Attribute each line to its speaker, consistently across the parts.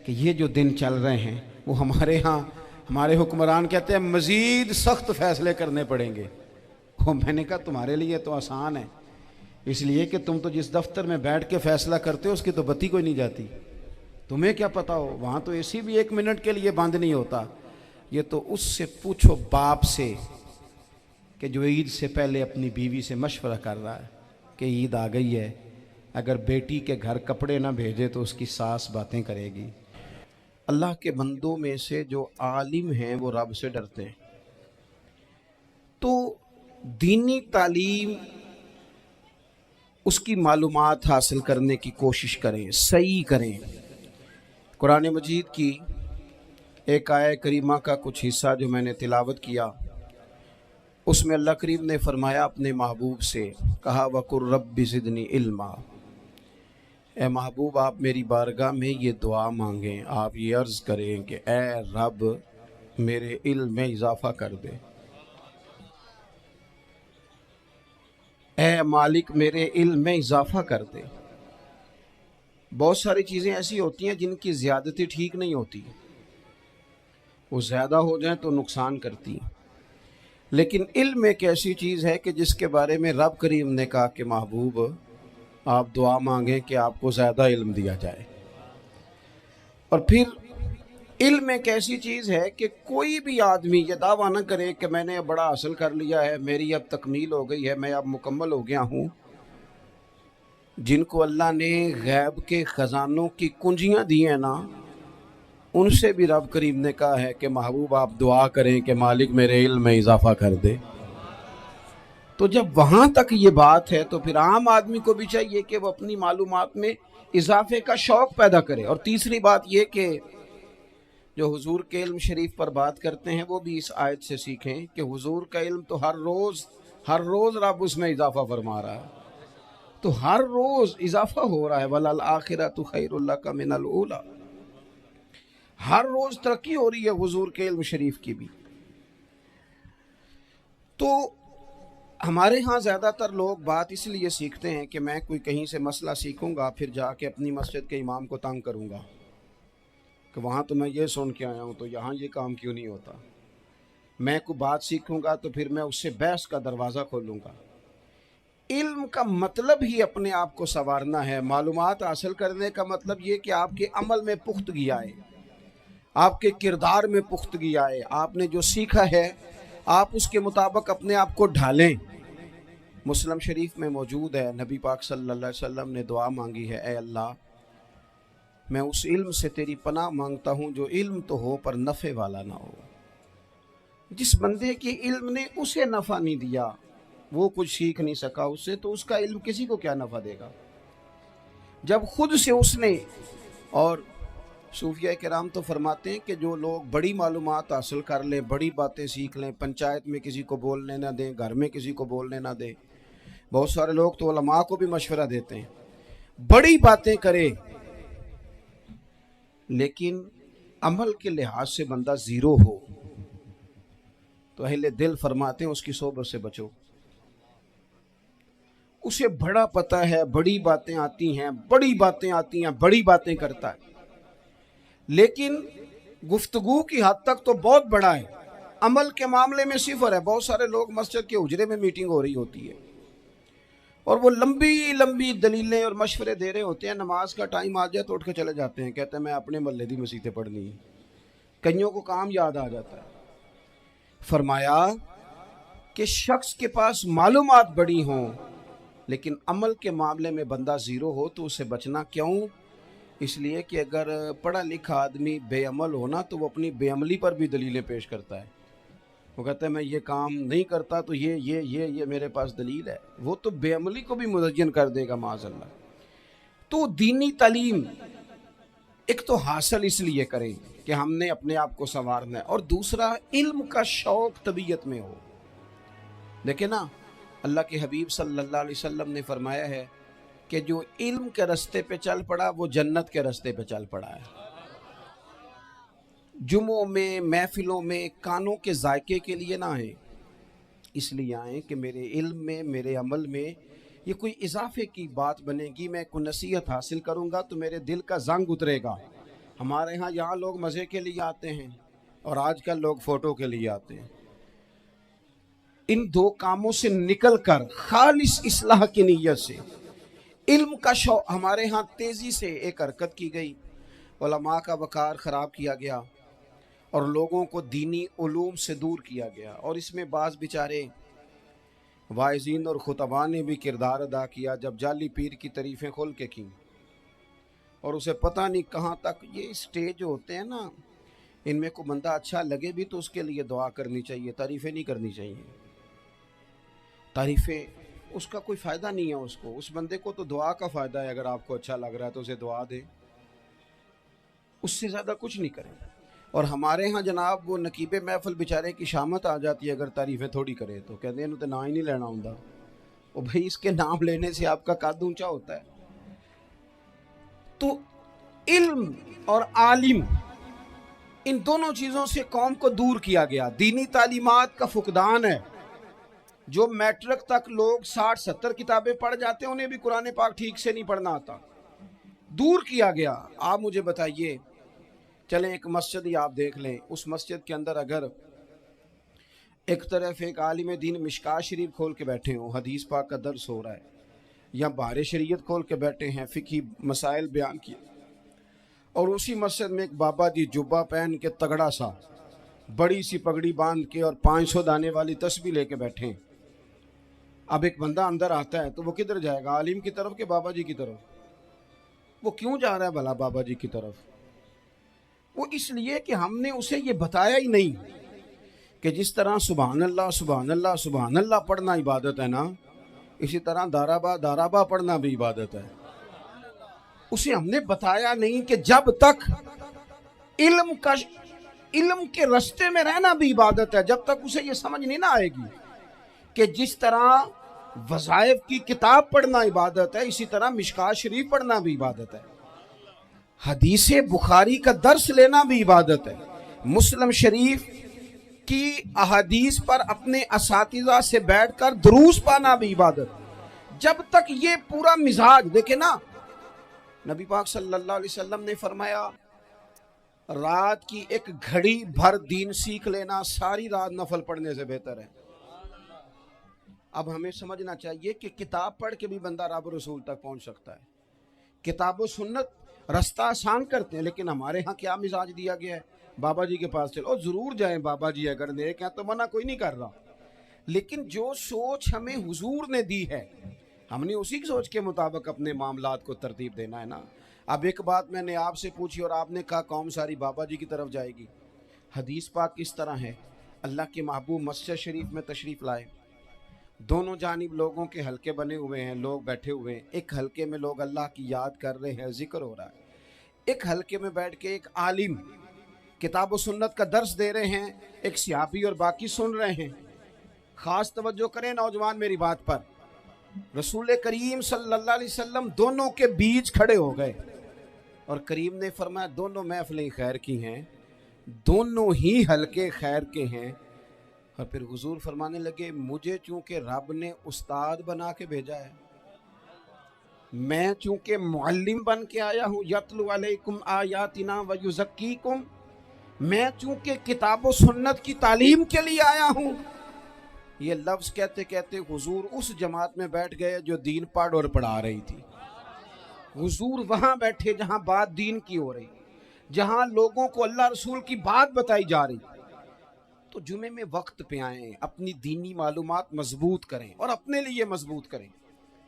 Speaker 1: کہ یہ جو دن چل رہے ہیں وہ ہمارے ہاں ہمارے حکمران کہتے ہیں مزید سخت فیصلے کرنے پڑیں گے۔ میں نے کہا تمہارے لیے تو آسان ہے، اس لیے کہ تم تو جس دفتر میں بیٹھ کے فیصلہ کرتے ہو اس کی تو بتی کوئی نہیں جاتی، تمہیں کیا پتا ہو، وہاں تو اے سی بھی 1 منٹ کے لیے بند نہیں ہوتا۔ یہ تو اس سے پوچھو باپ سے کہ جو عید سے پہلے اپنی بیوی سے مشورہ کر رہا ہے کہ عید آ گئی ہے، اگر بیٹی کے گھر کپڑے نہ بھیجے تو اس کی ساس باتیں کرے گی۔ اللہ کے بندوں میں سے جو عالم ہیں وہ رب سے ڈرتے ہیں، تو دینی تعلیم اس کی معلومات حاصل کرنے کی کوشش کریں، صحیح کریں۔ قرآن مجید کی ایک آیہ کریمہ کا کچھ حصہ جو میں نے تلاوت کیا، اس میں اللہ کریم نے فرمایا اپنے محبوب سے، کہا وَقُلْ رَبِّ زِدْنِی عِلْمًا، اے محبوب آپ میری بارگاہ میں یہ دعا مانگیں، آپ یہ عرض کریں کہ اے رب میرے علم میں اضافہ کر دے، اے مالک میرے علم میں اضافہ کر دے۔ بہت ساری چیزیں ایسی ہوتی ہیں جن کی زیادتی ٹھیک نہیں ہوتی، وہ زیادہ ہو جائیں تو نقصان کرتی ہیں، لیکن علم ایک ایسی چیز ہے کہ جس کے بارے میں رب کریم نے کہا کہ محبوب آپ دعا مانگیں کہ آپ کو زیادہ علم دیا جائے۔ اور پھر علم ایک ایسی چیز ہے کہ کوئی بھی آدمی یہ دعویٰ نہ کرے کہ میں نے بڑا حاصل کر لیا ہے، میری اب تکمیل ہو گئی ہے، میں اب مکمل ہو گیا ہوں۔ جن کو اللہ نے غیب کے خزانوں کی کنجیاں دی ہیں نا، ان سے بھی رب کریم نے کہا ہے کہ محبوب آپ دعا کریں کہ مالک میرے علم میں اضافہ کر دے۔ تو جب وہاں تک یہ بات ہے تو پھر عام آدمی کو بھی چاہیے کہ وہ اپنی معلومات میں اضافے کا شوق پیدا کرے۔ اور تیسری بات یہ کہ جو حضور کے علم شریف پر بات کرتے ہیں وہ بھی اس آیت سے سیکھیں کہ حضور کا علم تو ہر روز رب اس میں اضافہ فرما رہا ہے، تو ہر روز اضافہ ہو رہا ہے۔ وَلَلْآخِرَةُ خَيْرٌ لَكَ مِنَ الْأُولَىٰ، ہر روز ترقی ہو رہی ہے حضور کے علم شریف کی بھی۔ تو ہمارے ہاں زیادہ تر لوگ بات اس لیے سیکھتے ہیں کہ میں کوئی کہیں سے مسئلہ سیکھوں گا پھر جا کے اپنی مسجد کے امام کو تنگ کروں گا کہ وہاں تو میں یہ سن کے آیا ہوں تو یہاں یہ کام کیوں نہیں ہوتا۔ میں کوئی بات سیکھوں گا تو پھر میں اس سے بحث کا دروازہ کھولوں گا۔ علم کا مطلب ہی اپنے آپ کو سنوارنا ہے، معلومات حاصل کرنے کا مطلب یہ کہ آپ کے عمل میں پختگی آئے، آپ کے کردار میں پختگی آئے، آپ نے جو سیکھا ہے آپ اس کے مطابق اپنے آپ کو ڈھالیں۔ مسلم شریف میں موجود ہے، نبی پاک صلی اللہ علیہ وسلم نے دعا مانگی ہے، اے اللہ میں اس علم سے تیری پناہ مانگتا ہوں جو علم تو ہو پر نفع والا نہ ہو۔ جس بندے کے علم نے اسے نفع نہیں دیا، وہ کچھ سیکھ نہیں سکا اس سے، تو اس کا علم کسی کو کیا نفع دے گا۔ جب خود سے اس نے، اور صوفیہ کرام تو فرماتے ہیں کہ جو لوگ بڑی معلومات حاصل کر لیں، بڑی باتیں سیکھ لیں، پنچایت میں کسی کو بولنے نہ دیں، گھر میں کسی کو بولنے نہ دیں، بہت سارے لوگ تو علماء کو بھی مشورہ دیتے ہیں، بڑی باتیں کرے لیکن عمل کے لحاظ سے بندہ زیرو ہو تو اہل دل فرماتے ہیں اس کی صحبت سے بچو۔ اسے بڑا پتہ ہے، بڑی باتیں آتی ہیں، بڑی باتیں کرتا ہے، لیکن گفتگو کی حد تک تو بہت بڑا ہے، عمل کے معاملے میں صفر ہے۔ بہت سارے لوگ مسجد کے حجرے میں میٹنگ ہو رہی ہوتی ہے اور وہ لمبی دلیلیں اور مشورے دے رہے ہوتے ہیں، نماز کا ٹائم آ جائے تو اٹھ کے چلے جاتے ہیں، کہتے ہیں میں اپنے محلے دی مسیتیں پڑھنی ہے۔ کئیوں کو کام یاد آ جاتا ہے۔ فرمایا کہ شخص کے پاس معلومات بڑی ہوں لیکن عمل کے معاملے میں بندہ زیرو ہو تو اسے بچنا کیوں؟ اس لیے کہ اگر پڑھا لکھا آدمی بے عمل ہونا تو وہ اپنی بے عملی پر بھی دلیلیں پیش کرتا ہے، وہ کہتا ہے میں یہ کام نہیں کرتا تو یہ میرے پاس دلیل ہے، وہ تو بے عملی کو بھی مزین کر دے گا معاذ اللہ۔ تو دینی تعلیم ایک تو حاصل اس لیے کریں کہ ہم نے اپنے آپ کو سنوارنا ہے، اور دوسرا علم کا شوق طبیعت میں ہو۔ دیکھیں نا، اللہ کے حبیب صلی اللہ علیہ وسلم نے فرمایا ہے کہ جو علم کے رستے پہ چل پڑا وہ جنت کے رستے پہ چل پڑا ہے۔ جمعوں میں، محفلوں میں کانوں کے ذائقے کے لیے نہ آئیں، اس لیے آئیں کہ میرے علم میں، میرے عمل میں یہ کوئی اضافے کی بات بنے گی، میں کوئی نصیحت حاصل کروں گا تو میرے دل کا زنگ اترے گا، ہمارے ہاں یہاں لوگ مزے کے لیے آتے ہیں اور آج کل لوگ فوٹو کے لیے آتے ہیں. ان دو کاموں سے نکل کر خالص اصلاح کی نیت سے علم کا شوق ہمارے ہاں تیزی سے ایک حرکت کی گئی، علماء کا وقار خراب کیا گیا اور لوگوں کو دینی علوم سے دور کیا گیا. اور اس میں بعض بیچارے واعظین اور خطباء نے بھی کردار ادا کیا جب جعلی پیر کی تعریفیں کھول کے کی، اور اسے پتہ نہیں کہاں تک. یہ اسٹیج ہوتے ہیں نا، ان میں کوئی بندہ اچھا لگے بھی تو اس کے لیے دعا کرنی چاہیے، تعریفیں نہیں کرنی چاہیے. تعریفیں اس کا کوئی فائدہ نہیں ہے، اس بندے کو تو دعا کا فائدہ ہے. اگر آپ کو اچھا لگ رہا ہے تو اسے دعا دے، اس سے زیادہ کچھ نہیں کریں. اور ہمارے ہاں جناب وہ نقیب محفل بیچارے کی شامت آ جاتی ہے اگر تعریفیں تھوڑی کرے تو کہتے ہیں تو نام ہی نہیں لینا ہوں. وہ بھائی اس کے نام لینے سے آپ کا قد اونچا ہوتا ہے. تو علم اور عالم ان دونوں چیزوں سے قوم کو دور کیا گیا. دینی تعلیمات کا فقدان ہے. جو میٹرک تک لوگ 60-70 کتابیں پڑھ جاتے ہیں انہیں بھی قرآن پاک ٹھیک سے نہیں پڑھنا آتا. دور کیا گیا. آپ مجھے بتائیے، چلیں ایک مسجد ہی آپ دیکھ لیں، اس مسجد کے اندر اگر ایک طرف ایک عالم دین مشکات شریف کھول کے بیٹھے ہوں، حدیث پاک کا درس ہو رہا ہے، یا بہار شریعت کھول کے بیٹھے ہیں، فقہی مسائل بیان کیے، اور اسی مسجد میں ایک بابا جی جبہ پہن کے تگڑا سا بڑی سی پگڑی باندھ کے اور 500 دانے والی تسبیح لے کے بیٹھے ہیں. اب ایک بندہ اندر آتا ہے تو وہ کدھر جائے گا؟ عالم کی طرف کہ بابا جی کی طرف؟ وہ کیوں جا رہا ہے بھلا بابا جی کی طرف؟ وہ اس لیے کہ ہم نے اسے یہ بتایا ہی نہیں کہ جس طرح سبحان اللہ سبحان اللہ سبحان اللہ پڑھنا عبادت ہے نا، اسی طرح دارابا دارابا پڑھنا بھی عبادت ہے. اسے ہم نے بتایا نہیں کہ جب تک علم کے رستے میں رہنا بھی عبادت ہے. جب تک اسے یہ سمجھ نہیں نہ آئے گی کہ جس طرح وظائف کی کتاب پڑھنا عبادت ہے، اسی طرح مشکات شریف پڑھنا بھی عبادت ہے، حدیث بخاری کا درس لینا بھی عبادت ہے، مسلم شریف کی احادیث پر اپنے اساتذہ سے بیٹھ کر دروس پانا بھی عبادت. جب تک یہ پورا مزاج دیکھیں نا، نبی پاک صلی اللہ علیہ وسلم نے فرمایا رات کی ایک گھڑی بھر دین سیکھ لینا ساری رات نفل پڑھنے سے بہتر ہے. اب ہمیں سمجھنا چاہیے کہ کتاب پڑھ کے بھی بندہ رب رسول تک پہنچ سکتا ہے. کتاب و سنت رستہ آسان کرتے ہیں، لیکن ہمارے ہاں کیا مزاج دیا گیا ہے؟ بابا جی کے پاس چلو، ضرور جائیں بابا جی اگر نیک ہیں تو منع کوئی نہیں کر رہا، لیکن جو سوچ ہمیں حضور نے دی ہے ہم نے اسی سوچ کے مطابق اپنے معاملات کو ترتیب دینا ہے نا. اب ایک بات میں نے آپ سے پوچھی اور آپ نے کہا قوم ساری بابا جی کی طرف جائے گی. حدیث پاک کس طرح ہے؟ اللہ کے محبوب مسجد شریف میں تشریف لائے، دونوں جانب لوگوں کے حلقے بنے ہوئے ہیں، لوگ بیٹھے ہوئے ہیں. ایک حلقے میں لوگ اللہ کی یاد کر رہے ہیں، ذکر ہو رہا ہے. ایک حلقے میں بیٹھ کے ایک عالم کتاب و سنت کا درس دے رہے ہیں، ایک صحابی اور باقی سن رہے ہیں. خاص توجہ کریں نوجوان میری بات پر. رسول کریم صلی اللہ علیہ وسلم دونوں کے بیچ کھڑے ہو گئے اور کریم نے فرمایا دونوں محفلیں خیر کی ہیں، دونوں ہی حلقے خیر کے ہیں. اور پھر حضور فرمانے لگے مجھے چونکہ رب نے استاد بنا کے بھیجا ہے، میں چونکہ معلم بن کے آیا ہوں، یتلو علیکم آیاتنا ویزکیکم، میں چونکہ کتاب و سنت کی تعلیم کے لیے آیا ہوں. یہ لفظ کہتے کہتے حضور اس جماعت میں بیٹھ گئے جو دین پڑھ اور پڑھا رہی تھی. حضور وہاں بیٹھے جہاں بات دین کی ہو رہی، جہاں لوگوں کو اللہ رسول کی بات بتائی جا رہی. تو جمعے میں وقت پہ آئیں، اپنی دینی معلومات مضبوط کریں اور اپنے لیے مضبوط کریں.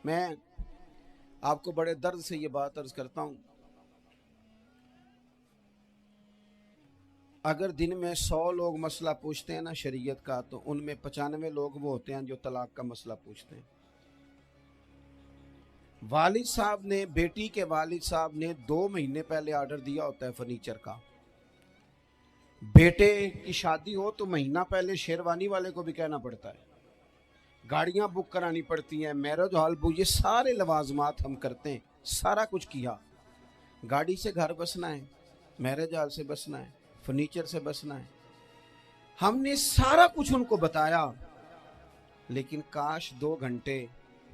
Speaker 1: میں آپ کو بڑے درد سے یہ بات عرض کرتا ہوں، اگر دن میں 100 لوگ مسئلہ پوچھتے ہیں نا شریعت کا، تو ان میں 95 لوگ وہ ہوتے ہیں جو طلاق کا مسئلہ پوچھتے ہیں. والد صاحب نے، بیٹی کے والد صاحب نے 2 مہینے پہلے آرڈر دیا ہوتا ہے فرنیچر کا. بیٹے کی شادی ہو تو مہینہ پہلے شیروانی والے کو بھی کہنا پڑتا ہے، گاڑیاں بک کرانی پڑتی ہیں، میرج ہال بک، یہ سارے لوازمات ہم کرتے ہیں. سارا کچھ کیا، گاڑی سے گھر بسنا ہے، میرج ہال سے بسنا ہے، فرنیچر سے بسنا ہے. ہم نے سارا کچھ ان کو بتایا، لیکن کاش 2 گھنٹے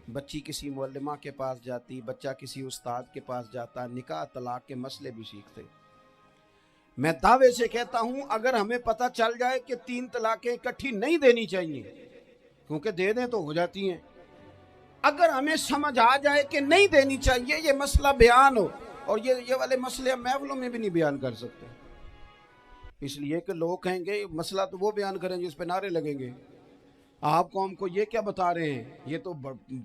Speaker 1: بچی کسی معلمہ کے پاس جاتی، بچہ کسی استاد کے پاس جاتا، نکاح طلاق کے مسئلے بھی سیکھتے. میں دعوے سے کہتا ہوں اگر ہمیں پتہ چل جائے کہ 3 طلاقیں اکٹھی نہیں دینی چاہیے، کیونکہ دے دیں تو ہو جاتی ہیں، اگر ہمیں سمجھ آ جائے کہ نہیں دینی چاہیے، یہ مسئلہ بیان ہو، اور یہ والے مسئلے ہم محفلوں میں بھی نہیں بیان کر سکتے، اس لیے کہ لوگ کہیں گے مسئلہ تو وہ بیان کریں جس پہ نعرے لگیں گے، آپ قوم کو یہ کیا بتا رہے ہیں، یہ تو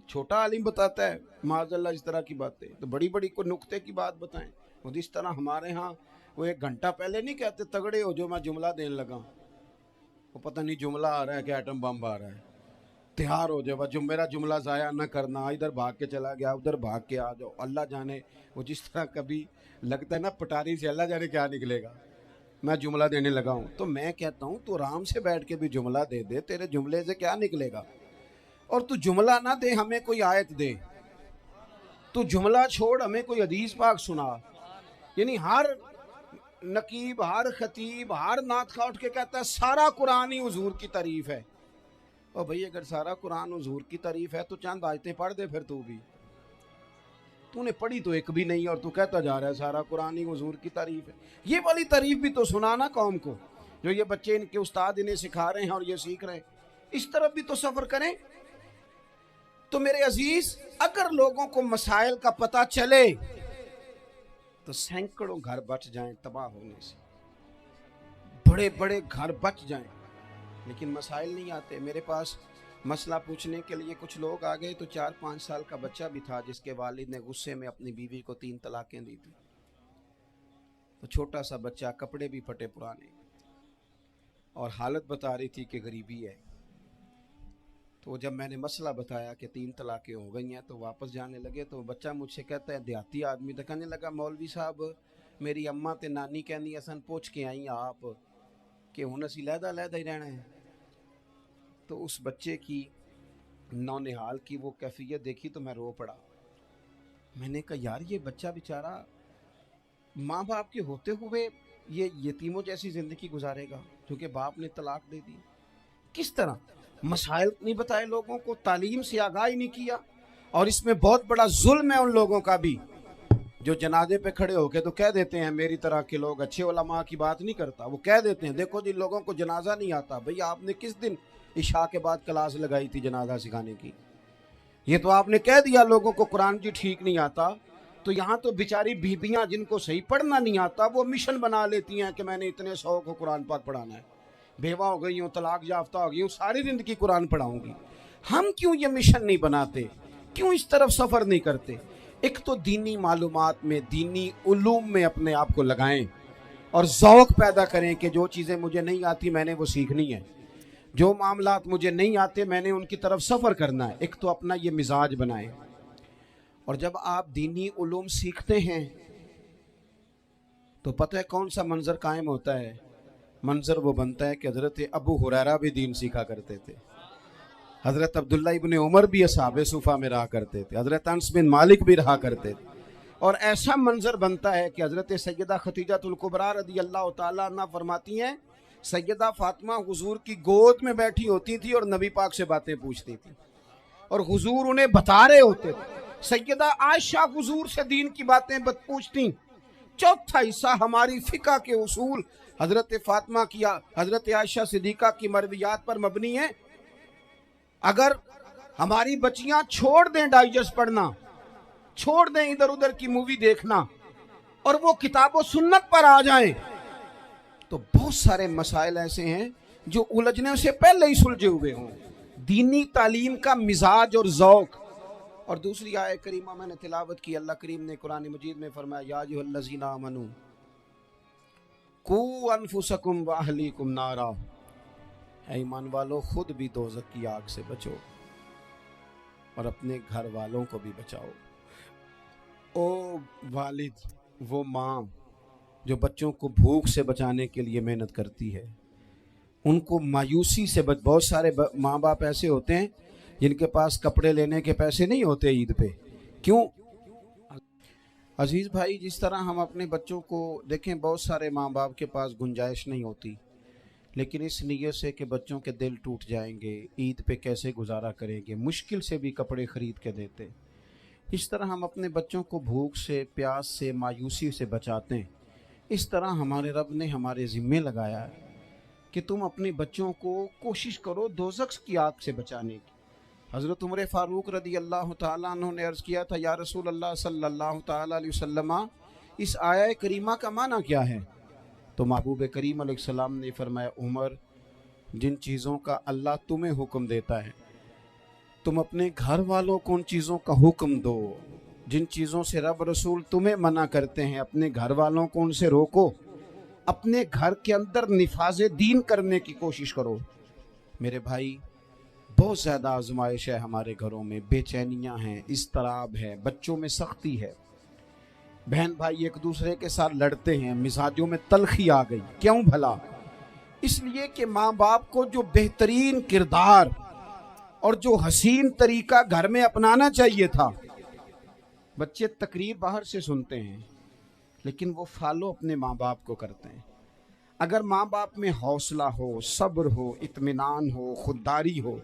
Speaker 1: چھوٹا عالم بتاتا ہے معاذ اللہ اس طرح کی باتیں، تو بڑی بڑی کوئی نقطے کی بات بتائیں۔ وہ اس طرح ہمارے ہاں وہ 1 گھنٹہ پہلے نہیں کہتے تگڑے ہو جو میں جملہ دینے لگا، وہ پتہ نہیں جملہ آ رہا ہے کہ ایٹم بم آ رہا ہے، تیار ہو جاؤ، جو میرا جملہ ضائع نہ کرنا، ادھر بھاگ کے چلا گیا ادھر بھاگ کے آ جاؤ، اللہ جانے وہ جس طرح کبھی لگتا ہے نا پٹاری سے، اللہ جانے کیا نکلے گا، میں جملہ دینے لگا ہوں، تو میں کہتا ہوں تو آرام سے بیٹھ کے بھی جملہ دے دے، تیرے جملے سے کیا نکلے گا، اور تو جملہ نہ دے ہمیں کوئی آیت دے، تو جملہ چھوڑ ہمیں کوئی حدیث پاک سنا، یعنی ہر نقیب، ہر خطیب، ہر نعت خواہ اٹھ کے کہتا ہے سارا قرآن ہی حضور کی تعریف ہے، اور بھئی اگر سارا قرآن حضور کی تعریف ہے تو چند آیتیں پڑھ دے، پھر تو نے پڑھی تو ایک بھی نہیں، اور تو کہتا جا رہا ہے سارا قرآن ہی حضور کی تعریف ہے، یہ والی تعریف بھی تو سنانا قوم کو، جو یہ بچے ان کے استاد انہیں سکھا رہے ہیں اور یہ سیکھ رہے ہیں، اس طرف بھی تو سفر کریں۔ تو میرے عزیز اگر لوگوں کو مسائل کا پتہ چلے تو سینکڑوں گھر بچ جائیں تباہ ہونے سے، بڑے بڑے گھر بچ جائیں، لیکن مسائل نہیں آتے۔ میرے پاس مسئلہ پوچھنے کے لیے کچھ لوگ آ گئے، تو 4-5 سال کا بچہ بھی تھا جس کے والد نے غصے میں اپنی بیوی کو 3 طلاقیں دی تھی، تو چھوٹا سا بچہ، کپڑے بھی پھٹے پرانے، اور حالت بتا رہی تھی کہ غریبی ہے، تو جب میں نے مسئلہ بتایا کہ 3 طلاقیں ہو گئی ہیں تو واپس جانے لگے، تو بچہ مجھ سے کہتا ہے، دیہاتی آدمی تو کہنے لگا مولوی صاحب میری اماں تے نانی کہنی اسن پوچھ کے آئی آپ کہ ہن اسی لہدا لہدا ہی رہنا ہے۔ تو اس بچے کی نونہال کی وہ کیفیت دیکھی تو میں رو پڑا، میں نے کہا یار یہ بچہ بیچارہ ماں باپ کے ہوتے ہوئے یہ یتیموں جیسی زندگی گزارے گا کیونکہ باپ نے طلاق دے دی، کس طرح؟ مسائل نہیں بتائے لوگوں کو، تعلیم سے آگاہی نہیں کیا، اور اس میں بہت بڑا ظلم ہے ان لوگوں کا بھی جو جنازے پہ کھڑے ہو کے تو کہہ دیتے ہیں، میری طرح کے لوگ اچھے علماء کی بات نہیں کرتا، وہ کہہ دیتے ہیں دیکھو جن لوگوں کو جنازہ نہیں آتا، بھئی آپ نے کس دن عشاء کے بعد کلاس لگائی تھی جنازہ سکھانے کی، یہ تو آپ نے کہہ دیا لوگوں کو قرآن جی ٹھیک نہیں آتا، تو یہاں تو بیچاری بیبیاں جن کو صحیح پڑھنا نہیں آتا وہ مشن بنا لیتی ہیں کہ میں نے اتنے 100 کو قرآن پاک پڑھانا ہے، بیوہ ہو گئی ہوں، طلاق یافتہ ہو گئی ہوں، ساری زندگی قرآن پڑھاؤں گی۔ ہم کیوں یہ مشن نہیں بناتے، کیوں اس طرف سفر نہیں کرتے؟ ایک تو دینی معلومات میں، دینی علوم میں اپنے آپ کو لگائیں، اور ذوق پیدا کریں کہ جو چیزیں مجھے نہیں آتی میں نے وہ سیکھنی ہے، جو معاملات مجھے نہیں آتے میں نے ان کی طرف سفر کرنا ہے، ایک تو اپنا یہ مزاج بنائیں۔ اور جب آپ دینی علوم سیکھتے ہیں تو پتہ ہے کون سا منظر قائم ہوتا ہے؟ منظر وہ بنتا ہے کہ حضرت ابو ہریرہ بھی دین سیکھا کرتے تھے، حضرت عبداللہ ابن عمر بھی اصحاب صفہ میں رہا کرتے تھے، حضرت انس بن مالک بھی رہا کرتے تھے، اور ایسا منظر بنتا ہے کہ حضرت سیدہ خدیجہ الکبریٰ رضی اللہ تعالیٰ عنہ فرماتی ہیں سیدہ فاطمہ حضور کی گود میں بیٹھی ہوتی تھی اور نبی پاک سے باتیں پوچھتی تھی، اور حضور انہیں بتا رہے ہوتے تھے، سیدہ عائشہ حضور سے دین کی باتیں پوچھتی، چوتھا حصہ ہماری فقہ کے اصول حضرت فاطمہ کی، حضرت عائشہ صدیقہ کی مرویات پر مبنی ہیں۔ اگر ہماری بچیاں چھوڑ دیں ڈائجسٹ پڑھنا، چھوڑ دیں ادھر ادھر کی مووی دیکھنا، اور وہ کتاب و سنت پر آ جائیں، تو بہت سارے مسائل ایسے ہیں جو الجھنے سے پہلے ہی سلجھے ہوئے ہوں۔ دینی تعلیم کا مزاج اور ذوق۔ اور دوسری آیت کریمہ میں نے تلاوت کی، اللہ کریم نے قرآن مجید میں فرمایا یا ایھا الذین آمنوا قوا انفسکم واہلیکم نارا، اے ایمان والو خود بھی دوزخ کی آگ سے بچو اور اپنے گھر والوں کو بھی بچاؤ۔ او والد، وہ ماں جو بچوں کو بھوک سے بچانے کے لیے محنت کرتی ہے، ان کو مایوسی سے بہت سارے ماں باپ ایسے ہوتے ہیں جن کے پاس کپڑے لینے کے پیسے نہیں ہوتے عید پہ، کیوں؟ عزیز بھائی جس طرح ہم اپنے بچوں کو دیکھیں، بہت سارے ماں باپ کے پاس گنجائش نہیں ہوتی، لیکن اس نیت سے کہ بچوں کے دل ٹوٹ جائیں گے، عید پہ کیسے گزارا کریں گے، مشکل سے بھی کپڑے خرید کے دیتے، اس طرح ہم اپنے بچوں کو بھوک سے، پیاس سے، مایوسی سے بچاتے ہیں۔ اس طرح ہمارے رب نے ہمارے ذمے لگایا ہے کہ تم اپنے بچوں کو کوشش کرو دوزخ کی آگ سے بچانے کی۔ حضرت عمر فاروق رضی اللہ تعالیٰ عنہ نے عرض کیا تھا، یا رسول اللہ صلی اللہ تعالیٰ علیہ وسلم، اس آیہ کریمہ کا معنی کیا ہے؟ تو محبوب کریم علیہ السلام نے فرمایا، عمر، جن چیزوں کا اللہ تمہیں حکم دیتا ہے تم اپنے گھر والوں کو ان چیزوں کا حکم دو، جن چیزوں سے رب رسول تمہیں منع کرتے ہیں اپنے گھر والوں کو ان سے روکو، اپنے گھر کے اندر نفاذ دین کرنے کی کوشش کرو۔ میرے بھائی، بہت زیادہ آزمائش ہے ہمارے گھروں میں، بے چینیاں ہیں، اضطراب ہے، بچوں میں سختی ہے، بہن بھائی ایک دوسرے کے ساتھ لڑتے ہیں، مزاجوں میں تلخی آ گئی۔ کیوں بھلا؟ اس لیے کہ ماں باپ کو جو بہترین کردار اور جو حسین طریقہ گھر میں اپنانا چاہیے تھا، بچے تقریر باہر سے سنتے ہیں لیکن وہ فالو اپنے ماں باپ کو کرتے ہیں۔ اگر ماں باپ میں حوصلہ ہو، صبر ہو، اطمینان ہو، خودداری ہو،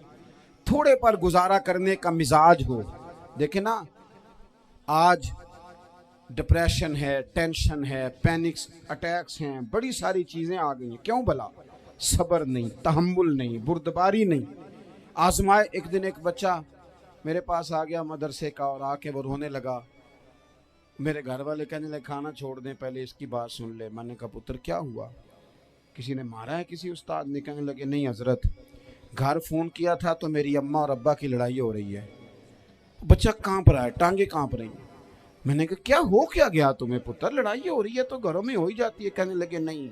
Speaker 1: تھوڑے پر گزارا کرنے کا مزاج ہو، دیکھیں نا، آج ڈپریشن ہے، ٹینشن ہے، پینکس اٹیکس ہیں، بڑی ساری چیزیں آ گئی ہیں۔ کیوں بھلا؟ صبر نہیں، تحمل نہیں، بردباری نہیں۔ آزمائے ایک دن ایک بچہ میرے پاس آ گیا مدرسے کا، اور آ کے وہ رونے لگا۔ میرے گھر والے کہنے لگے کھانا چھوڑ دیں، پہلے اس کی بات سن لے۔ میں نے کہا پتر کیا ہوا؟ کسی نے مارا ہے کسی استاد نے؟ کہنے لگے نہیں حضرت، گھر فون کیا تھا تو میری اماں اور ابا کی لڑائی ہو رہی ہے۔ بچہ کانپ رہا ہے، ٹانگیں کانپ رہی ہیں۔ میں نے کہا کیا ہو کیا گیا تمہیں پتر؟ لڑائی ہو رہی ہے تو گھروں میں ہو ہی جاتی ہے۔ کہنے لگے نہیں،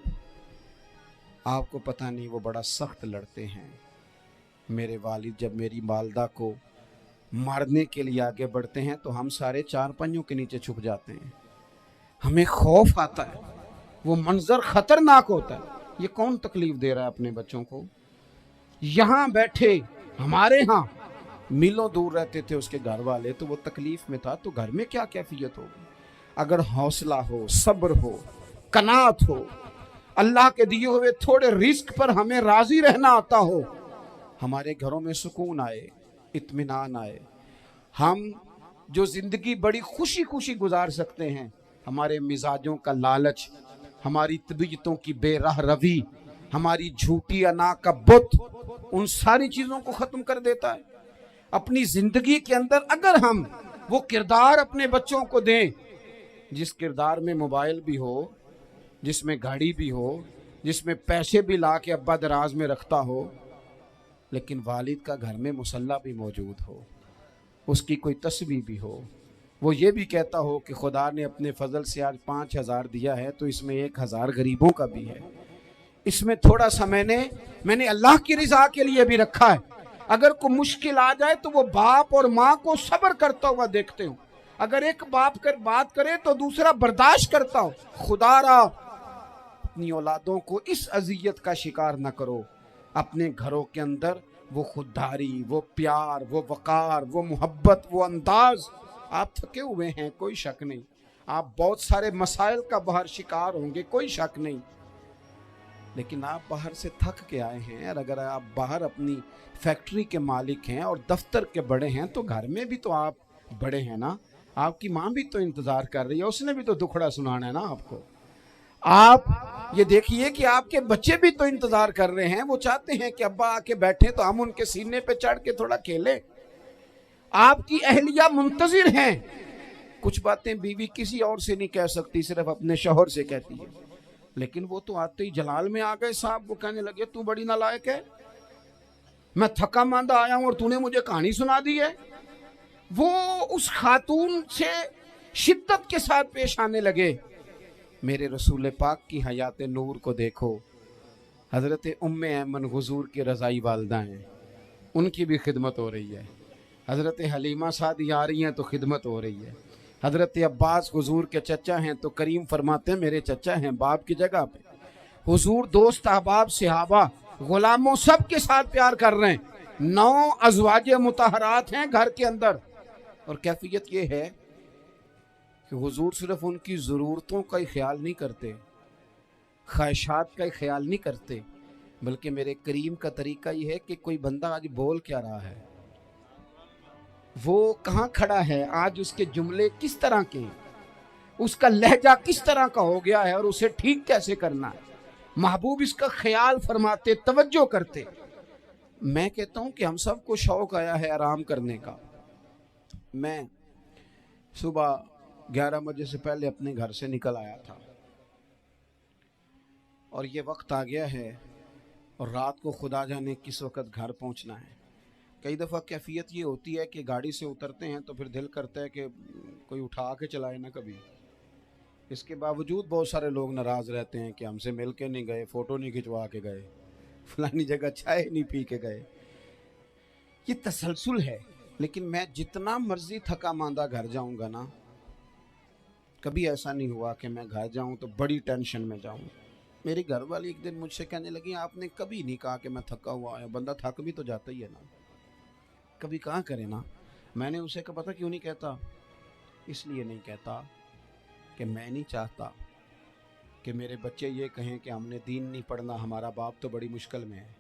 Speaker 1: آپ کو پتہ نہیں، وہ بڑا سخت لڑتے ہیں۔ میرے والد جب میری والدہ کو مارنے کے لیے آگے بڑھتے ہیں تو ہم سارے چار پنجوں کے نیچے چھپ جاتے ہیں، ہمیں خوف آتا ہے، وہ منظر خطرناک ہوتا ہے۔ یہ کون تکلیف دے رہا ہے اپنے بچوں کو؟ یہاں بیٹھے ہمارے ہاں میلوں دور رہتے تھے اس کے گھر والے، تو وہ تکلیف میں تھا، تو گھر میں کیا کیفیت ہوگی؟ اگر حوصلہ ہو، صبر ہو، قناعت ہو، اللہ کے دیے ہوئے تھوڑے رزق پر ہمیں راضی رہنا آتا ہو، ہمارے گھروں میں سکون آئے، اطمینان آئے، ہم جو زندگی بڑی خوشی خوشی گزار سکتے ہیں۔ ہمارے مزاجوں کا لالچ، ہماری طبیعتوں کی بے راہ روی، ہماری جھوٹی انا کا بت، ان ساری چیزوں کو ختم کر دیتا ہے۔ اپنی زندگی کے اندر اگر ہم وہ کردار اپنے بچوں کو دیں، جس کردار میں موبائل بھی ہو، جس میں گاڑی بھی ہو، جس میں پیسے بھی لا کے ابا دراز میں رکھتا ہو، لیکن والد کا گھر میں مصلی بھی موجود ہو، اس کی کوئی تسبیح بھی ہو، وہ یہ بھی کہتا ہو کہ خدا نے اپنے فضل سے آج 5,000 دیا ہے تو اس میں 1,000 غریبوں کا بھی ہے، اس میں تھوڑا سا میں نے اللہ کی رضا کے لیے بھی رکھا ہے۔ اگر کوئی مشکل آ جائے تو وہ باپ اور ماں کو صبر کرتا ہوا دیکھتے ہوں، اگر ایک باپ کر بات کرے تو دوسرا برداشت کرتا ہو۔ خدا را اپنی اولادوں کو اس اذیت کا شکار نہ کرو۔ اپنے گھروں کے اندر وہ خودداری، وہ پیار، وہ وقار، وہ محبت، وہ انداز۔ آپ تھکے ہوئے ہیں، کوئی شک نہیں، آپ بہت سارے مسائل کا باہر شکار ہوں گے، کوئی شک نہیں، لیکن آپ باہر سے تھک کے آئے ہیں، اور اگر آپ باہر اپنی فیکٹری کے مالک ہیں اور دفتر کے بڑے ہیں تو گھر میں بھی تو آپ بڑے ہیں نا۔ آپ کی ماں بھی تو انتظار کر رہی ہے، اس نے بھی تو دکھڑا سنانا ہے نا آپ کو۔ آپ یہ دیکھیے کہ آپ کے بچے بھی تو انتظار کر رہے ہیں، وہ چاہتے ہیں کہ ابا آ کے بیٹھیں تو ہم ان کے سینے پہ چڑھ کے تھوڑا کھیلیں۔ آپ کی اہلیہ منتظر ہیں، کچھ باتیں بیوی کسی اور سے نہیں کہہ سکتی، صرف اپنے شوہر سے کہتی ہے، لیکن وہ تو آتے ہی جلال میں آ گئے صاحب، وہ کہنے لگے تو بڑی نالائق ہے، میں تھکا ماندہ آیا ہوں اور تو نے مجھے کہانی سنا دی ہے۔ وہ اس خاتون سے شدت کے ساتھ پیش آنے لگے۔ میرے رسول پاک کی حیات نور کو دیکھو، حضرت ام ایمن حضور کی رضائی والدہ ہیں، ان کی بھی خدمت ہو رہی ہے، حضرت حلیمہ سعدی آ رہی ہیں تو خدمت ہو رہی ہے، حضرت عباس حضور کے چچا ہیں تو کریم فرماتے ہیں میرے چچا ہیں باپ کی جگہ پہ۔ حضور دوست احباب صحابہ غلاموں سب کے ساتھ پیار کر رہے ہیں، 9 ازواج مطہرات ہیں گھر کے اندر، اور کیفیت یہ ہے کہ حضور صرف ان کی ضرورتوں کا ہی خیال نہیں کرتے، خواہشات کا ہی خیال نہیں کرتے، بلکہ میرے کریم کا طریقہ یہ ہے کہ کوئی بندہ آج بول کیا رہا ہے، وہ کہاں کھڑا ہے، آج اس کے جملے کس طرح کے ہیں، اس کا لہجہ کس طرح کا ہو گیا ہے اور اسے ٹھیک کیسے کرنا ہے. محبوب اس کا خیال فرماتے, توجہ کرتے. میں کہتا ہوں کہ ہم سب کو شوق آیا ہے آرام کرنے کا. میں صبح 11 بجے سے پہلے اپنے گھر سے نکل آیا تھا اور یہ وقت آ گیا ہے اور رات کو خدا جانے کس وقت گھر پہنچنا ہے. کئی دفعہ کیفیت یہ ہوتی ہے کہ گاڑی سے اترتے ہیں تو پھر دل کرتا ہے کہ کوئی اٹھا کے چلائے نہ کبھی. اس کے باوجود بہت سارے لوگ ناراض رہتے ہیں کہ ہم سے مل کے نہیں گئے, فوٹو نہیں کھنچوا کے گئے, فلانی جگہ چائے نہیں پی کے گئے. یہ تسلسل ہے. لیکن میں جتنا مرضی تھکا ماندہ گھر جاؤں گا نا, کبھی ایسا نہیں ہوا کہ میں گھر جاؤں تو بڑی ٹینشن میں جاؤں. میری گھر والی ایک دن مجھ سے کہنے لگی, آپ نے کبھی نہیں کہا کہ میں تھکا ہوا ہے. بندہ تھک بھی تو جاتا ہی ہے نا, کبھی کہاں کرے نا. میں نے اسے کہا پتہ کیوں نہیں کہتا, اس لیے نہیں کہتا کہ میں نہیں چاہتا کہ میرے بچے یہ کہیں کہ ہم نے دین نہیں پڑھنا, ہمارا باپ تو بڑی مشکل میں ہے.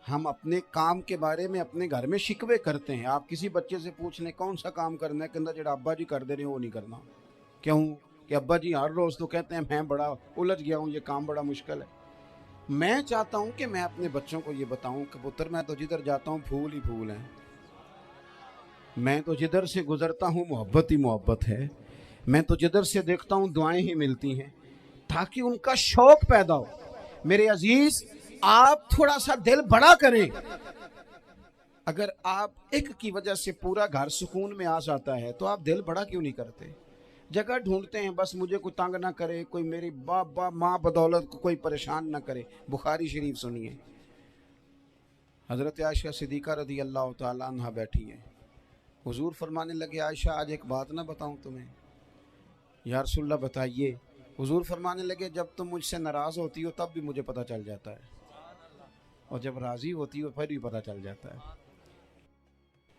Speaker 1: ہم اپنے کام کے بارے میں اپنے گھر میں شکوے کرتے ہیں. آپ کسی بچے سے پوچھ لیں کون سا کام کرنا ہے, کہنا جڑا ابا جی کر دے رہے ہیں وہ نہیں کرنا. کیوں کہ ابا جی ہر روز تو کہتے ہیں میں بڑا الجھ گیا ہوں, یہ کام بڑا مشکل ہے. میں چاہتا ہوں کہ میں اپنے بچوں کو یہ بتاؤں کہ پتر میں تو جدھر جاتا ہوں پھول ہی پھول ہیں, میں تو جدھر سے گزرتا ہوں محبت ہی محبت ہے, میں تو جدھر سے دیکھتا ہوں دعائیں ہی ملتی ہیں, تاکہ ان کا شوق پیدا ہو. میرے عزیز, آپ تھوڑا سا دل بڑا کریں. اگر آپ ایک کی وجہ سے پورا گھر سکون میں آ جاتا ہے تو آپ دل بڑا کیوں نہیں کرتے؟ جگہ ڈھونڈتے ہیں بس مجھے کوئی تنگ نہ کرے, کوئی میری باپ ماں بدولت کو کوئی پریشان نہ کرے. بخاری شریف سنیے, حضرت عائشہ صدیقہ رضی اللہ تعالیٰ عنہ بیٹھی ہیں. حضور فرمانے لگے, عائشہ آج ایک بات نہ بتاؤں تمہیں؟ یا رسول اللہ بتائیے. حضور فرمانے لگے, جب تم مجھ سے ناراض ہوتی ہو تب بھی مجھے پتہ چل جاتا ہے, اور جب راضی ہوتی ہو پھر بھی پتہ چل جاتا ہے.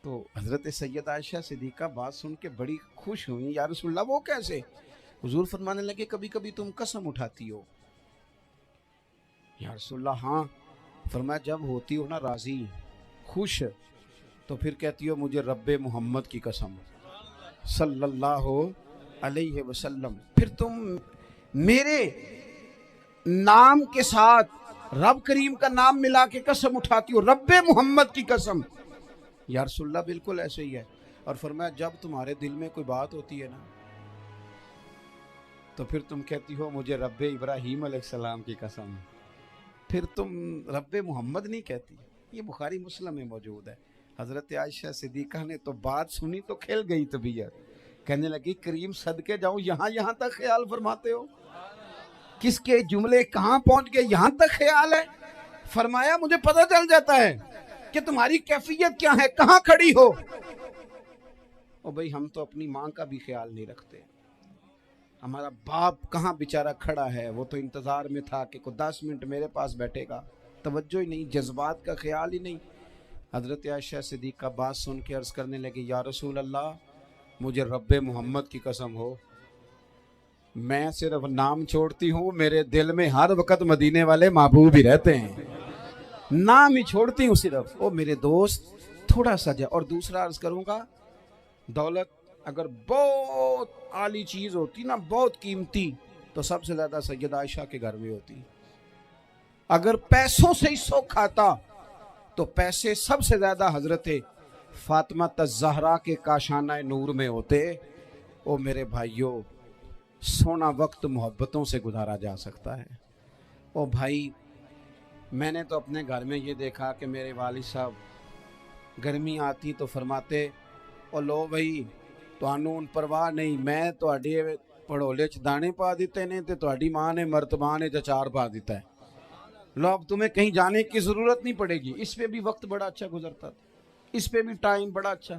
Speaker 1: تو حضرت سید عائشہ صدیقہ بات سن کے بڑی خوش ہوئی. یا رسول اللہ وہ کیسے؟ حضور فرمانے لگے, کبھی کبھی تم قسم اٹھاتی ہو. یا رسول اللہ ہاں. فرمایا جب ہوتی ہو نا راضی, خوش, تو پھر کہتی ہو مجھے رب محمد کی قسم صلی اللہ علیہ وسلم. پھر تم میرے نام کے ساتھ رب کریم کا نام ملا کے قسم اٹھاتی ہو, رب محمد کی قسم. یا رسول اللہ بالکل ایسے ہی ہے. اور فرمایا جب تمہارے دل میں کوئی بات ہوتی ہے نا تو پھر تم کہتی ہو مجھے رب ابراہیم علیہ السلام کی قسم, پھر تم رب محمد نہیں کہتی. یہ بخاری مسلم میں موجود ہے. حضرت عائشہ صدیقہ نے تو بات سنی تو کھل گئی طبیعت, کہنے لگی کریم صدقے جاؤں, یہاں تک خیال فرماتے ہو, کس کے جملے کہاں پہنچ گئے, یہاں تک خیال ہے. فرمایا مجھے پتہ چل جاتا ہے کہ تمہاری کیفیت کیا ہے, کہاں کھڑی ہو. او بھئی ہم تو اپنی ماں کا بھی خیال نہیں رکھتے. ہمارا باپ کہاں بیچارہ کھڑا ہے, وہ تو انتظار میں تھا کہ کوئی 10 منٹ میرے پاس بیٹھے گا. توجہ ہی نہیں, جذبات کا خیال ہی نہیں. حضرت عائشہ صدیقہ بات سن کے عرض کرنے لگے, یا رسول اللہ مجھے رب محمد کی قسم ہو, میں صرف نام چھوڑتی ہوں, میرے دل میں ہر وقت مدینے والے محبوب ہی رہتے ہیں, نام ہی چھوڑتی ہوں صرف. او میرے دوست تھوڑا سا جا. اور دوسرا عرض کروں گا, دولت اگر بہت عالی چیز ہوتی نا, بہت قیمتی, تو سب سے زیادہ سیدہ عائشہ کے گھر میں ہوتی. اگر پیسوں سے ہی سوکھ کھاتا تو پیسے سب سے زیادہ حضرت فاطمہ الزہرا کے کاشانہ نور میں ہوتے. او میرے بھائیوں, سونا وقت محبتوں سے گزارا جا سکتا ہے. او بھائی, میں نے تو اپنے گھر میں یہ دیکھا کہ میرے والد صاحب گرمی آتی تو فرماتے, او لو بھائی تانوں پرواہ نہیں, میں تہاڈے پڑھولے چ دانے پا دیتے نے تے تہاڈی ماں نے مرتبان چ اچار پا دیتا ہے, لو اب تمہیں کہیں جانے کی ضرورت نہیں پڑے گی. اس پہ بھی وقت بڑا اچھا گزرتا تھا, اس پہ بھی ٹائم بڑا اچھا.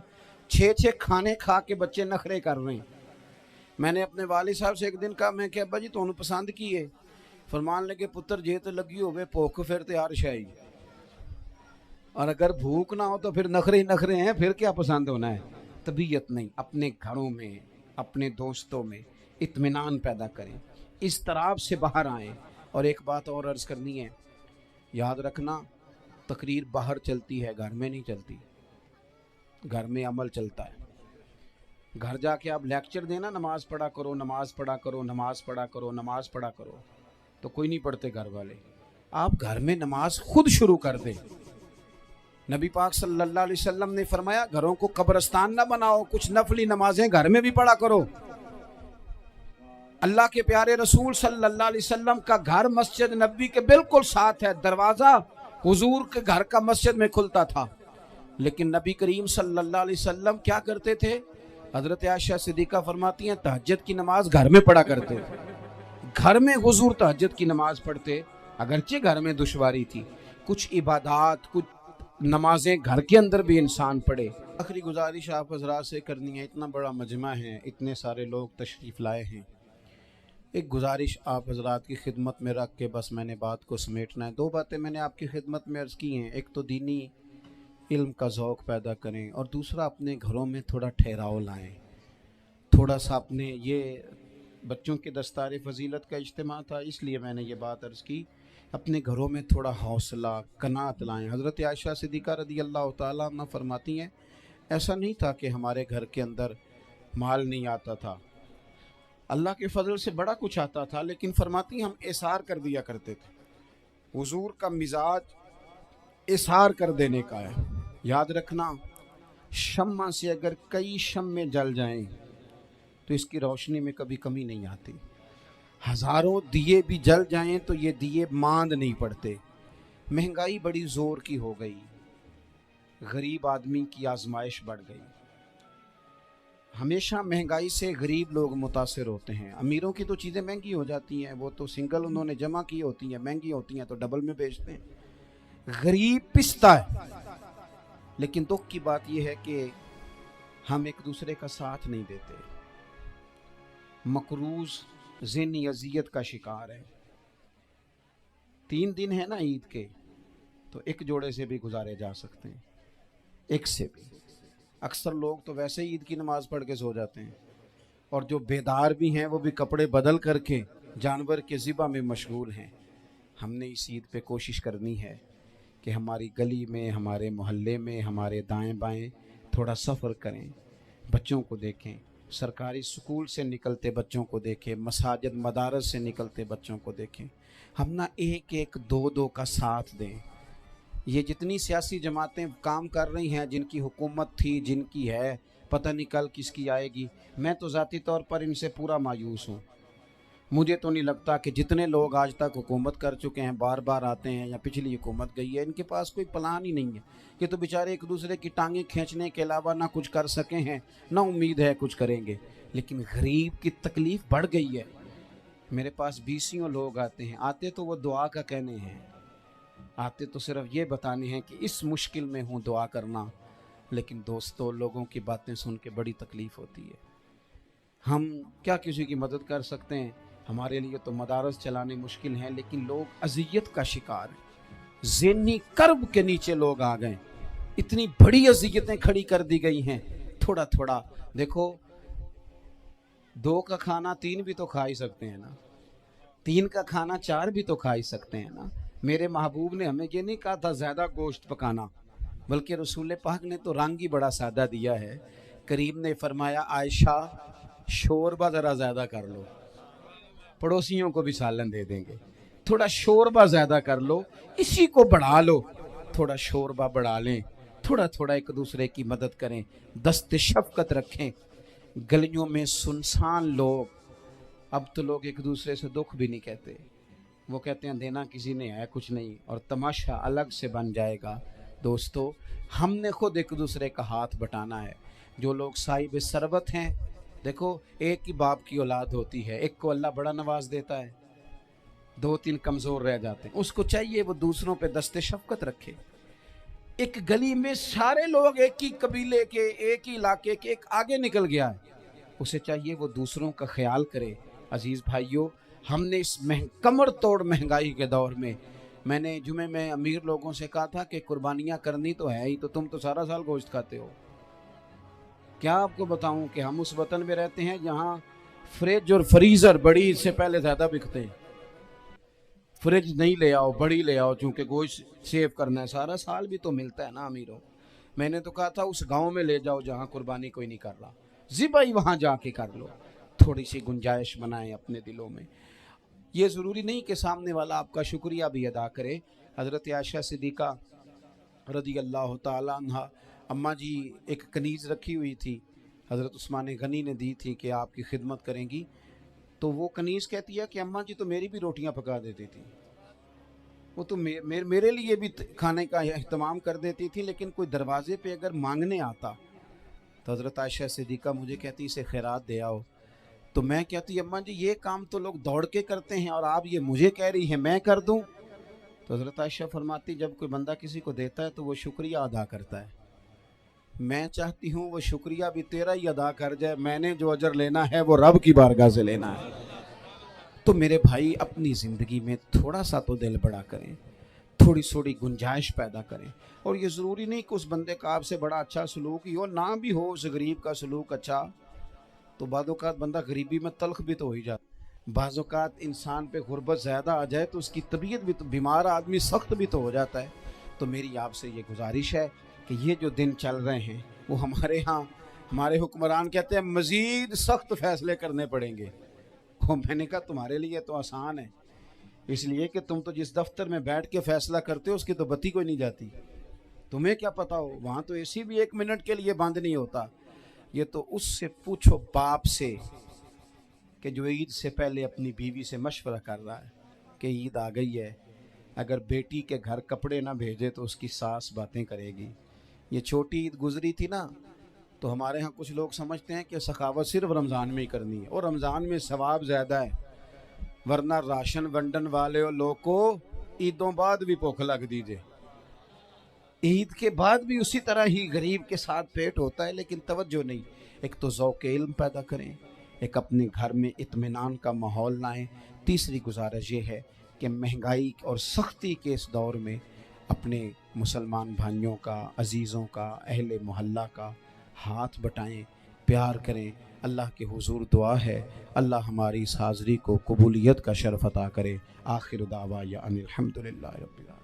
Speaker 1: 6 کھانے کھا کے بچے نخرے کر رہے ہیں. میں نے اپنے والد صاحب سے ایک دن کہا, میں کہ ابا جی تانوں پسند کی ہے؟ فرمان لگے, پتر جے تے لگی ہوئے بھوک پھر تے ہر شے, اور اگر بھوک نہ ہو تو پھر نخرے ہی نخرے ہیں, پھر کیا پسند ہونا ہے. طبیعت نہیں. اپنے گھروں میں اپنے دوستوں میں اطمینان پیدا کریں, اضطراب سے باہر آئیں. اور ایک بات اور عرض کرنی ہے, یاد رکھنا تقریر باہر چلتی ہے, گھر میں نہیں چلتی. گھر میں عمل چلتا ہے. گھر جا کے آپ لیکچر دینا نماز پڑھا کرو، نماز پڑھا کرو، نماز پڑھا کرو، نماز پڑھا کرو، تو کوئی نہیں پڑھتے گھر والے. آپ گھر میں نماز خود شروع کر دیں. نبی پاک صلی اللہ علیہ وسلم نے فرمایا گھروں کو قبرستان نہ بناؤ، کچھ نفلی نمازیں گھر میں بھی پڑھا کرو. اللہ کے پیارے رسول صلی اللہ علیہ وسلم کا گھر مسجد نبوی کے بالکل ساتھ ہے، دروازہ حضور کے گھر کا مسجد میں کھلتا تھا. لیکن نبی کریم صلی اللہ علیہ وسلم کیا کرتے تھے؟ حضرت عائشہ صدیقہ فرماتی ہیں تہجد کی نماز گھر میں پڑھا کرتے تھے. گھر میں حضور تہجد کی نماز پڑھتے، اگرچہ گھر میں دشواری تھی. کچھ عبادات، کچھ نمازیں گھر کے اندر بھی انسان پڑھے. آخری گزارش آپ حضرات سے کرنی ہے، اتنا بڑا مجمع ہے، اتنے سارے لوگ تشریف لائے ہیں. ایک گزارش آپ حضرات کی خدمت میں رکھ کے بس میں نے بات کو سمیٹنا ہے. 2 باتیں میں نے آپ کی خدمت میں عرض کی ہیں. ایک تو دینی علم کا ذوق پیدا کریں، اور دوسرا اپنے گھروں میں تھوڑا ٹھہراؤ لائیں. تھوڑا سا اپنے، یہ بچوں کے دستار فضیلت کا اجتماع تھا اس لیے میں نے یہ بات عرض کی، اپنے گھروں میں تھوڑا حوصلہ قناعت لائیں. حضرت عائشہ صدیقہ رضی اللہ تعالیٰ عنہ فرماتی ہیں ایسا نہیں تھا کہ ہمارے گھر کے اندر مال نہیں آتا تھا، اللہ کے فضل سے بڑا کچھ آتا تھا، لیکن فرماتی ہم اثار کر دیا کرتے تھے. حضور کا مزاج اثار کر دینے کا ہے. یاد رکھنا، شمع سے اگر کئی شمع جل جائیں تو اس کی روشنی میں کبھی کمی نہیں آتی. ہزاروں دیے بھی جل جائیں تو یہ دیے ماند نہیں پڑتے. مہنگائی بڑی زور کی ہو گئی، غریب آدمی کی آزمائش بڑھ گئی. ہمیشہ مہنگائی سے غریب لوگ متاثر ہوتے ہیں. امیروں کی تو چیزیں مہنگی ہو جاتی ہیں، وہ تو سنگل انہوں نے جمع کی ہوتی ہیں، مہنگی ہوتی ہیں تو ڈبل میں بیچتے ہیں. غریب پستا ہے. لیکن دکھ کی بات یہ ہے کہ ہم ایک دوسرے کا ساتھ نہیں دیتے. مقروض ذہنی اذیت کا شکار ہے. 3 دن ہے نا عید کے، تو ایک جوڑے سے بھی گزارے جا سکتے ہیں، ایک سے بھی. اکثر لوگ تو ویسے عید کی نماز پڑھ کے سو جاتے ہیں، اور جو بیدار بھی ہیں وہ بھی کپڑے بدل کر کے جانور کے ذبح میں مشغول ہیں. ہم نے اس عید پہ کوشش کرنی ہے کہ ہماری گلی میں، ہمارے محلے میں، ہمارے دائیں بائیں تھوڑا سفر کریں، بچوں کو دیکھیں، سرکاری سکول سے نکلتے بچوں کو دیکھیں، مساجد مدارس سے نکلتے بچوں کو دیکھیں. ہم نہ ایک ایک 2 کا ساتھ دیں. یہ جتنی سیاسی جماعتیں کام کر رہی ہیں، جن کی حکومت تھی، جن کی ہے، پتہ نہیں کل کس کی آئے گی. میں تو ذاتی طور پر ان سے پورا مایوس ہوں. مجھے تو نہیں لگتا کہ جتنے لوگ آج تک حکومت کر چکے ہیں، بار بار آتے ہیں یا پچھلی حکومت گئی ہے، ان کے پاس کوئی پلان ہی نہیں ہے. کہ تو بیچارے ایک دوسرے کی ٹانگیں کھینچنے کے علاوہ نہ کچھ کر سکے ہیں، نہ امید ہے کچھ کریں گے. لیکن غریب کی تکلیف بڑھ گئی ہے. میرے پاس 20 لوگ آتے ہیں، آتے تو وہ دعا کا کہنے ہیں، آتے تو صرف یہ بتانے ہیں کہ اس مشکل میں ہوں دعا کرنا. لیکن دوستو، لوگوں کی باتیں سن کے بڑی تکلیف ہوتی ہے. ہم کیا کسی کی مدد کر سکتے ہیں؟ ہمارے لیے تو مدارس چلانے مشکل ہیں، لیکن لوگ اذیت کا شکار ہیں. ذہنی کرب کے نیچے لوگ آ گئے. اتنی بڑی اذیتیں کھڑی کر دی گئی ہیں. تھوڑا تھوڑا دیکھو، 2 کا کھانا 3 بھی تو کھا ہی سکتے ہیں نا، 3 کا کھانا 4 بھی تو کھا ہی سکتے ہیں نا. میرے محبوب نے ہمیں یہ نہیں کہا تھا زیادہ گوشت پکانا، بلکہ رسول پاک نے تو رنگ ہی بڑا سادہ دیا ہے. کریم نے فرمایا عائشہ شوربہ ذرا زیادہ کر لو، پڑوسیوں کو بھی سالن دے دیں گے. تھوڑا شوربہ زیادہ کر لو، اسی کو بڑھا لو. تھوڑا شوربہ بڑھا لیں، تھوڑا تھوڑا ایک دوسرے کی مدد کریں، دست شفقت رکھیں. گلیوں میں سنسان لوگ، اب تو لوگ ایک دوسرے سے دکھ بھی نہیں کہتے. وہ کہتے ہیں دینا کسی نے ہے کچھ نہیں، اور تماشا الگ سے بن جائے گا. دوستو، ہم نے خود ایک دوسرے کا ہاتھ بٹانا ہے. جو لوگ صاحب ثروت ہیں، دیکھو ایک ہی باپ کی اولاد ہوتی ہے، ایک کو اللہ بڑا نواز دیتا ہے، 2-3 کمزور رہ جاتے ہیں. اس کو چاہیے وہ دوسروں پہ دست شفقت رکھے. ایک گلی میں سارے لوگ ایک ہی قبیلے کے، ایک ہی علاقے کے، ایک آگے نکل گیا ہے، اسے چاہیے وہ دوسروں کا خیال کرے. عزیز بھائیوں، ہم نے اس کمر توڑ مہنگائی کے دور میں نے جمعے میں امیر لوگوں سے کہا تھا کہ قربانیاں کرنی تو ہے ہی، تو تم تو سارا سال گوشت کھاتے ہو. کیا آپ کو بتاؤں کہ ہم اس وطن میں رہتے ہیں جہاں فریج اور فریزر بڑی اس سے پہلے زیادہ بکتے ہیں. فریج نہیں لے آؤ، بڑی لے آؤ، چونکہ گوشت سیو کرنا ہے، سارا سال بھی تو ملتا ہے نا امیروں. میں نے تو کہا تھا اس گاؤں میں لے جاؤ جہاں قربانی کوئی نہیں کر رہا، ذبح ہی وہاں جا کے کر لو. تھوڑی سی گنجائش بنائیں اپنے دلوں میں. یہ ضروری نہیں کہ سامنے والا آپ کا شکریہ بھی ادا کرے. حضرت عائشہ صدیقہ رضی اللہ تعالیٰ عنہ، اماں جی ایک کنیز رکھی ہوئی تھی، حضرت عثمان غنی نے دی تھی کہ آپ کی خدمت کریں گی. تو وہ کنیز کہتی ہے کہ اماں جی تو میری بھی روٹیاں پکا دیتی تھی، وہ تو میرے لیے بھی کھانے کا اہتمام کر دیتی تھی، لیکن کوئی دروازے پہ اگر مانگنے آتا تو حضرت عائشہ صدیقہ مجھے کہتی اسے خیرات دے آؤ. تو میں کہتی اماں جی یہ کام تو لوگ دوڑ کے کرتے ہیں اور آپ یہ مجھے کہہ رہی ہیں میں کر دوں. تو حضرت عائشہ فرماتی جب کوئی بندہ کسی کو دیتا ہے تو وہ شکریہ ادا کرتا ہے. میں چاہتی ہوں وہ شکریہ بھی تیرا ہی ادا کر جائے، میں نے جو اجر لینا ہے وہ رب کی بارگاہ سے لینا ہے. تو میرے بھائی اپنی زندگی میں تھوڑا سا تو دل بڑا کریں، تھوڑی تھوڑی گنجائش پیدا کریں. اور یہ ضروری نہیں کہ اس بندے کا آپ سے بڑا اچھا سلوک ہی ہو، نہ بھی ہو اس غریب کا سلوک اچھا تو بعض اوقات بندہ غریبی میں تلخ بھی تو ہو ہی جاتا. بعض اوقات انسان پہ غربت زیادہ آ جائے تو اس کی طبیعت بھی تو، بیمار آدمی سخت بھی تو ہو جاتا ہے. تو میری آپ سے یہ گزارش ہے کہ یہ جو دن چل رہے ہیں وہ ہمارے ہاں ہمارے حکمران کہتے ہیں مزید سخت فیصلے کرنے پڑیں گے. میں نے کہا تمہارے لیے تو آسان ہے، اس لیے کہ تم تو جس دفتر میں بیٹھ کے فیصلہ کرتے ہو اس کی تو بتی کوئی نہیں جاتی. تمہیں کیا پتا ہو وہاں تو اے سی بھی 1 منٹ کے لیے بند نہیں ہوتا. یہ تو اس سے پوچھو باپ سے کہ جو عید سے پہلے اپنی بیوی سے مشورہ کر رہا ہے کہ عید آ گئی ہے، اگر بیٹی کے گھر کپڑے نہ بھیجے تو اس کی ساس باتیں کرے گی. یہ چھوٹی عید گزری تھی نا، تو ہمارے ہاں کچھ لوگ سمجھتے ہیں کہ سخاوت صرف رمضان میں ہی کرنی ہے، اور رمضان میں ثواب زیادہ ہے، ورنہ راشن ونڈن والے لوگ کو عیدوں بعد بھی بھوک لگ دیجئے، عید کے بعد بھی اسی طرح ہی غریب کے ساتھ پیٹ ہوتا ہے، لیکن توجہ نہیں. ایک تو ذوق علم پیدا کریں، ایک اپنے گھر میں اطمینان کا ماحول لائیں. تیسری گزارش یہ ہے کہ مہنگائی اور سختی کے اس دور میں اپنے مسلمان بھائیوں کا، عزیزوں کا، اہل محلہ کا ہاتھ بٹائیں، پیار کریں. اللہ کے حضور دعا ہے اللہ ہماری اس حاضری کو قبولیت کا شرف عطا کرے. آخر دعوانا ان الحمدللہ رب العالمین.